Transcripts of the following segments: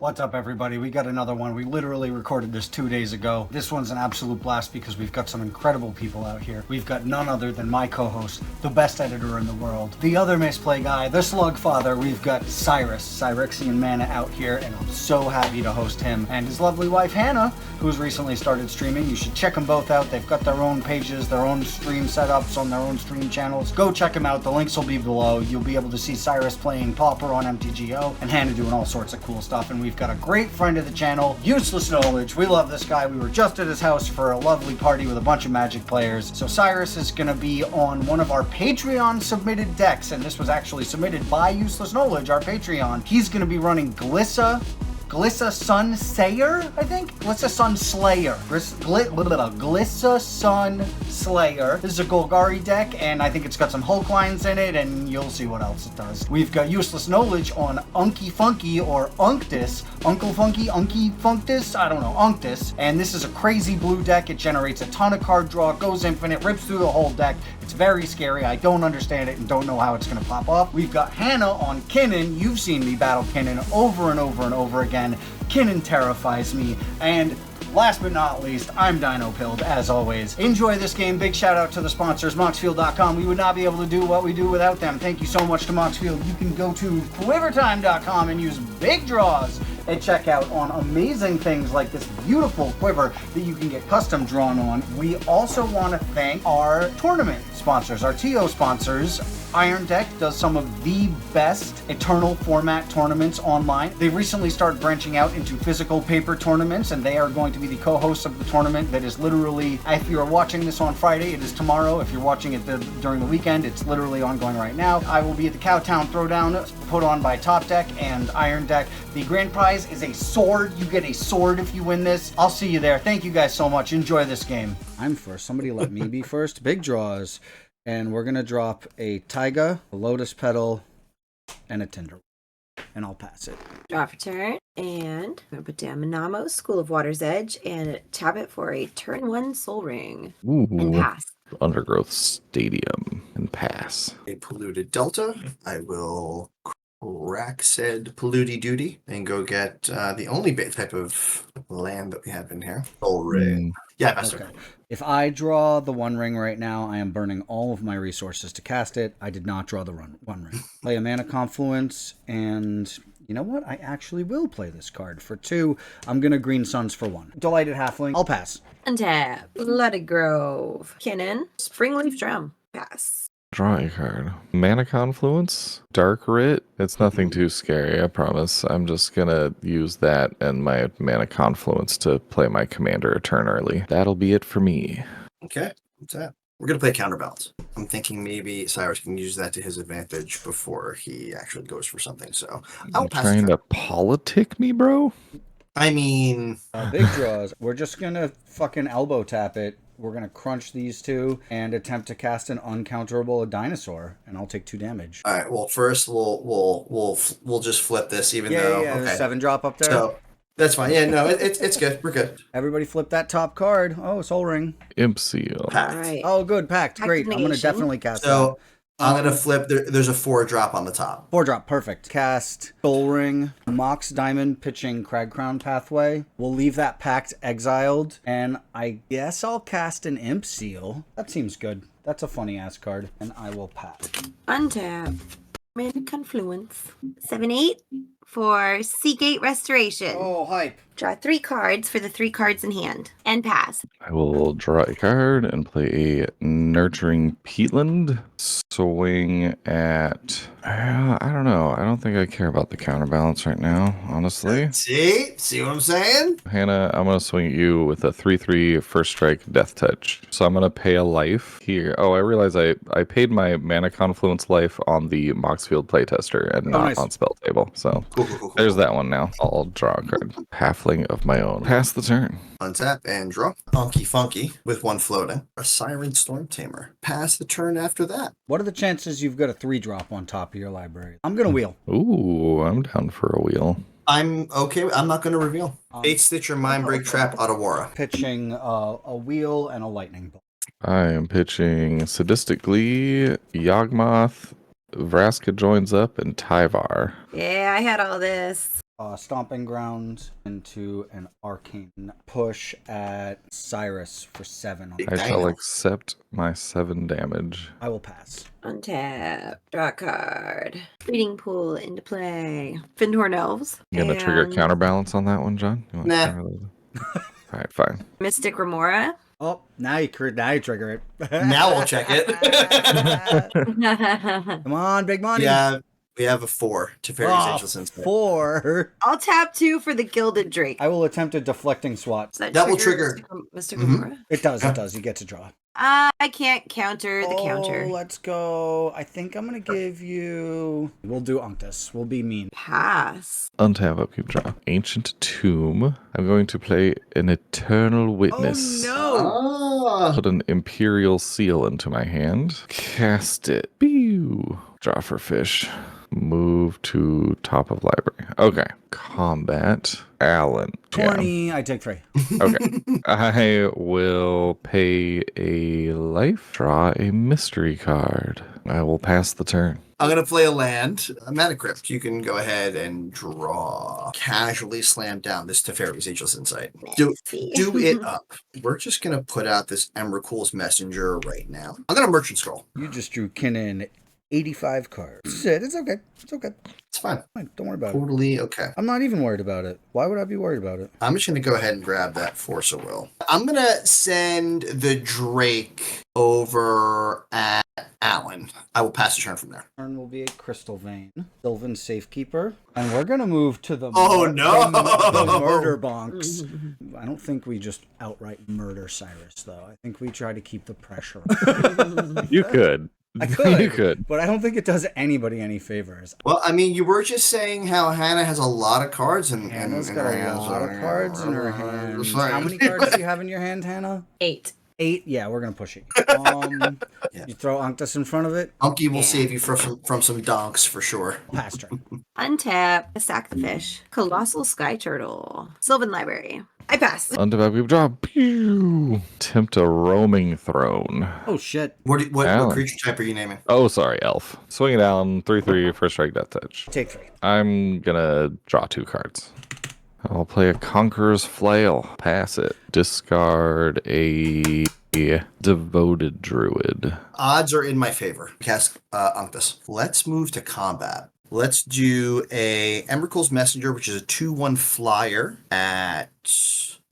What's up, everybody? We got another one. We literally recorded this 2 days ago. This one's an absolute blast because we've got some incredible people out here. We've got none other than my co-host, the best editor in the world, the other Misplay guy, the slug father. We've got Cyrus, Cyrexian Mana out here, and I'm so happy to host him and his lovely wife, Hannah, who's recently started streaming. You should check them both out. They've got their own pages, their own stream setups on their own stream channels. Go check them out. The links will be below. You'll be able to see Cyrus playing Pauper on MTGO and Hannah doing all sorts of cool stuff. And we've got a great friend of the channel, Useless Knowledge. We love this guy. We were just at his house for a lovely party with a bunch of Magic players. So Cyrus is going to be on one of our Patreon submitted decks, and this was actually submitted by Useless Knowledge, our Patreon. He's going to be running Glissa Sun Sayer, I think? Glissa Sun Slayer. Glissa Sun Slayer. This is a Golgari deck, and I think it's got some Hulk lines in it, and you'll see what else it does. We've got Useless Knowledge on Unky Funky or Unctus. Uncle Funky, Unky Functus? I don't know, Unctus. And this is a crazy blue deck. It generates a ton of card draw, goes infinite, rips through the whole deck. It's very scary. I don't understand it and don't know how it's going to pop off. We've got Hannah on Kinnan. You've seen me battle Kinnan over and over and over again. Kinnan terrifies me. And last but not least, I'm Dino Pilled, as always. Enjoy this game. Big shout out to the sponsors, Moxfield.com. We would not be able to do what we do without them. Thank you so much to Moxfield. You can go to quivertime.com and use big draws at checkout on amazing things like this beautiful quiver that you can get custom drawn on. We also want to thank our tournament sponsors, our TO sponsors. Iron Deck does some of the best Eternal format tournaments online. They recently started branching out into physical paper tournaments, and they are going to be the co-hosts of the tournament that is literally, if you're watching this on Friday, it is tomorrow. If you're watching it during the weekend, it's literally ongoing right now. I will be at the Cowtown Throwdown put on by Top Deck and Iron Deck. The grand prize is a sword. You get a sword if you win this. I'll see you there. Thank you guys so much. Enjoy this game. I'm first. Somebody let me be first. Big draws. And we're going to drop a Taiga, a Lotus Petal, and a Tinder. And I'll pass it. Draw for turn. And I'm going to put down Manamo, School of Water's Edge, and tap it for a turn 1 Soul Ring. Ooh. And pass. Undergrowth Stadium and pass. A polluted Delta. I will crack said polluted duty and go get the only type of land that we have in here. Soul Ring. Yeah, that's okay. If I draw the One Ring right now, I am burning all of my resources to cast it. I did not draw the One Ring. Play a Mana Confluence, and you know what? I actually will play this card. For 2, I'm going to Green Suns for 1. Delighted Halfling. I'll pass. Untap. Bloody Grove. Kinnan. Springleaf Drum. Pass. Draw a card. Mana Confluence, Dark Writ. It's nothing too scary, I promise. I'm just gonna use that and my Mana Confluence to play my commander a turn early. That'll be it for me. Okay, what's that? We're gonna play Counterbalance. I'm thinking maybe Cyrus can use that to his advantage before he actually goes for something. So I'll pass. Trying to politic me, bro? I mean, big draws. We're just gonna fucking elbow tap it. We're going to crunch these 2 and attempt to cast an uncounterable dinosaur, and I'll take 2 damage. All right. Well, first we'll just flip this, even though okay. 7 drop up there. So that's fine. Yeah, no, it's good. We're good. Everybody flip that top card. Oh, Soul Ring. Imp Seal. Packed. Right. Oh, good. Packed. Great. I'm going to definitely cast So that. I'm going to flip. There's a 4 drop on the top. 4 drop. Perfect. Cast Soul Ring, Mox Diamond, pitching Crag Crown Pathway. We'll leave that packed exiled, and I guess I'll cast an Imp Seal. That seems good. That's a funny ass card, and I will pass. Untap. Mana Confluence. 7/8 for Seagate Restoration. Oh, hype. Draw 3 cards for the 3 cards in hand. And pass. I will draw a card and play a Nurturing Peatland. Swing at... I don't know. I don't think I care about the counterbalance right now, honestly. See what I'm saying? Hannah, I'm going to swing at you with a 3/3 first strike Death Touch. So I'm going to pay a life here. Oh, I realize I paid my Mana Confluence life on the Moxfield playtester and not on Spell Table. So Cool. there's that one now. I'll draw a card. Halfling of my own. Pass the turn. Untap and draw. Funky Funky with 1 floating. A Siren Storm Tamer. Pass the turn after that. What are the chances you've got a 3 drop on top of your library? I'm going to wheel. Ooh, I'm down for a wheel. I'm okay. I'm not going to reveal. Bait Stitcher, Mindbreak Trap, Otawara. Pitching a wheel and a lightning bolt. I am pitching Sadistic Glee, Yawgmoth, Vraska joins up, and Tyvar. Yeah, I had all this. Stomping Ground into an arcane push at Cyrus for 7. Big I shall dino. accept my 7 damage. I will pass. Untap. Draw a card. Reading pool into play. Findhorn Elves. You gonna trigger and counterbalance on that one, John? You want Nah. All right, fine. Mystic Remora. Oh, now you trigger it. Now we'll check it. Come on, big money. We have a 4 to Fairy's Ageless Insight. 4. I'll tap 2 for the Gilded Drake. I will attempt a deflecting swat. Does That will trigger. Mystic Mhm. Remora? It does. You get to draw. I can't counter the counter. Let's go. I think I'm going to give you... We'll do Unctus. We'll be mean. Pass. Untap, upkeep, draw. Ancient Tomb. I'm going to play an Eternal Witness. Oh, Put an Imperial Seal into my hand. Cast it. Pew. Draw for fish. Move to top of library. Okay. Combat. Allen. 20. I take 3. Okay. I will pay a life. Draw a mystery card. I will pass the turn. I'm going to play a land, a Mana Crypt. You can go ahead and draw. Casually slam down this Teferi's Ageless Insight. Do it up. We're just going to put out this Emrakul's Messenger right now. I'm going to Merchant Scroll. You just drew Kinnan 85 cards. It's okay. It's okay. It's fine. Fine. Don't worry about it. Totally okay. I'm not even worried about it. Why would I be worried about it? I'm just going to go ahead and grab that Force of Will. I'm going to send the Drake over at Allen. I will pass the turn from there. Turn will be a Crystal Vein, Sylvan Safekeeper, and we're gonna move to the no! the murder bonks. I don't think we just outright murder Cyrus, though. I think we try to keep the pressure. You could. I could. You could. But I don't think it does anybody any favors. Well, I mean, you were just saying how Hannah has a lot lot of cards and Hannah's in got her a hands. lot of cards in her hand. Just saying. How many cards do you have in your hand, Hannah? 8. 8? Yeah, we're gonna push it. Yeah. You throw Unctus in front of it. Unky will save you from some donks for sure. Pass turn. Untap. Sack the fish. Colossal Sky Turtle. Sylvan Library. I pass. Undeveloped, we draw. Pew! Tempt a roaming throne. Oh shit! What Alan. creature type are you naming? Oh, sorry, elf. Swing it down. 3/3, first strike, death touch. Take 3. I'm gonna draw 2 cards. I'll play a Conqueror's Flail. Pass it. Discard a Devoted Druid. Odds are in my favor. Cast Unctus. Let's move to combat. Let's do a Emrakul's Messenger, which is a 2/1 flyer at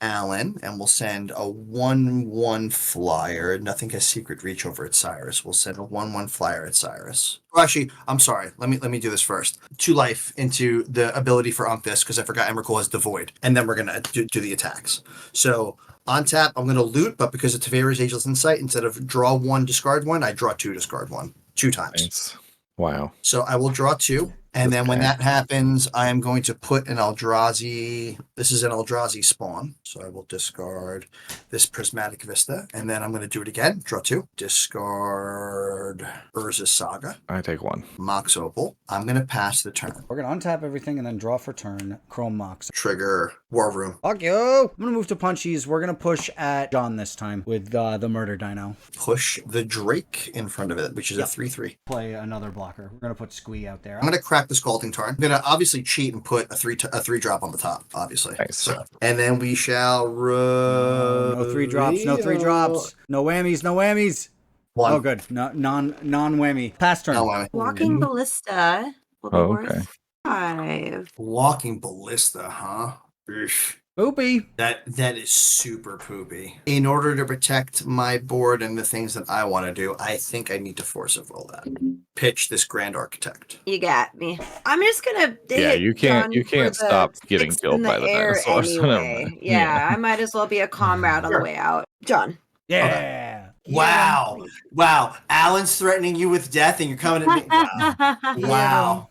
Allen, and we'll send a 1/1 flyer. Nothing has secret reach over at Cyrus. We'll send a 1/1 flyer at Cyrus. Oh, actually, I'm sorry. Let me do this first. 2 life into the ability for Unctus because I forgot Emrakul has Devoid, and then we're gonna do the attacks. So on tap, I'm gonna loot, but because of Teferi's Ageless Insight, instead of draw 1, discard 1, I draw 2, discard 1, 2 times. Thanks. Wow. So I will draw 2. And then when that happens, I am going to put an Eldrazi. This is an Eldrazi spawn. So I will discard this Prismatic Vista. And then I'm going to do it again. Draw 2. Discard Urza's Saga. I take 1. Mox Opal. I'm going to pass the turn. We're gonna untap everything and then draw for turn. Chrome Mox. Trigger War Room. Fuck you! I'm gonna move to punchies. We're gonna push at John this time with the murder dino. Push the Drake in front of it, which is Yep. a 3/3. Play another blocker. We're gonna put Squee out there. I'm going to crack the Scalding Tarn. I'm going to obviously cheat and put a 3 drop on the top, obviously. Nice. So, and then we shall No 3 drops. No 3 drops. No whammies. No whammies. 1. Oh, good. No, non whammy. Pass turn. No whammy. Walking Ballista. Will be Oh, worth okay. 5. Walking Ballista, huh? Oof. Poopy. That is super poopy. In order to protect my board and the things that I want to do, I think I need to force of will that. Pitch this Grand Architect. You got me. I'm just gonna. Yeah, hit you can't John for stop the getting 6 killed in by the air dinosaurs. So never Anyway. mind. Yeah, I might as well be a comrade on the way out. John. Yeah. Wow. Wow. Alan's threatening you with death and you're coming at me. Wow. Wow.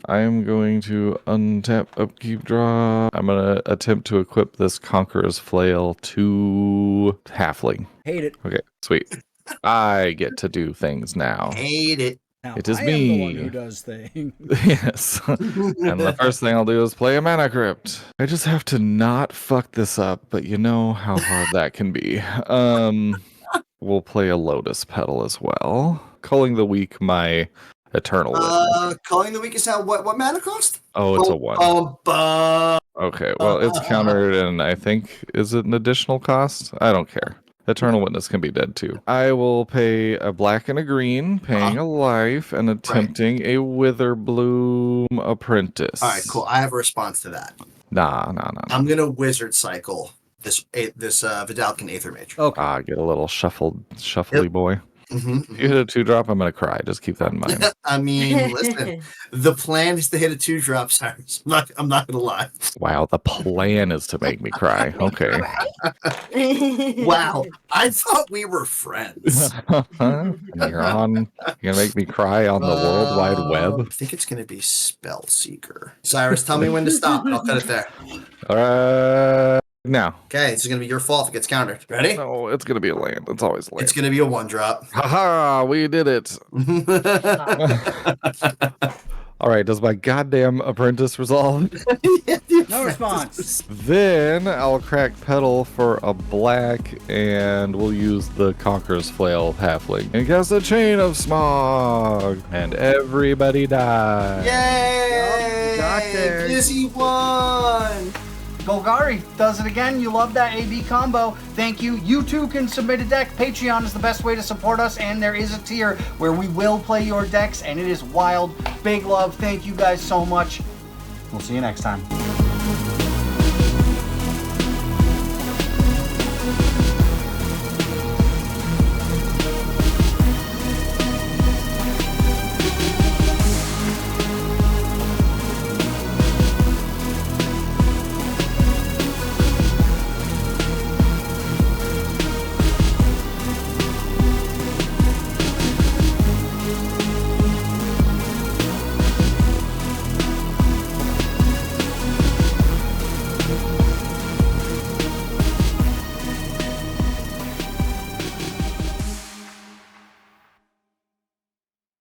I am going to untap, upkeep, draw. I'm going to attempt to equip this Conqueror's Flail to Halfling. Hate it. Okay, sweet. I get to do things now. Hate it. Now, It is I am the one me. who does things. Yes. And the first thing I'll do is play a Mana Crypt. I just have to not fuck this up, but you know how hard that can be. We'll play a Lotus Petal as well. Culling the Weak, my Eternal Witness. Calling the weakest sound. What mana cost? Oh, it's a 1. Okay, well, it's countered, and I think, is it an additional cost? I don't care. Eternal Witness can be dead too. I will pay a black and a green, paying a life, and attempting a Witherbloom Apprentice. All right, cool. I have a response to that. Nah. I'm gonna Wizard Cycle this Vidalcan Aether Mage. Okay. Get a little shuffly boy. Mm-hmm. If you hit a 2-drop, I'm gonna cry. Just keep that in mind. I mean, listen, the plan is to hit a 2-drop, Cyrus. I'm not gonna lie. Wow, the plan is to make me cry. Okay. Wow, I thought we were friends. You're gonna make me cry on the World Wide Web. I think it's gonna be Spellseeker. Cyrus, tell me when to stop, and I'll cut it there. All right. Now. Okay, this is gonna be your fault if it gets countered. Ready? No, it's gonna be a land. It's always land. It's gonna be a 1-drop. Haha, we did it. All right, does my goddamn apprentice resolve? No response. Then I'll crack Petal for a black, and we'll use the Conqueror's Flail halfling and cast a Chain of Smog, and everybody dies. Yay! Got there. Dizzy won! Golgari does it again. You love that AB combo. Thank you. You too can submit a deck. Patreon is the best way to support us, and there is a tier where we will play your decks, and it is wild. Big love. Thank you guys so much. We'll see you next time.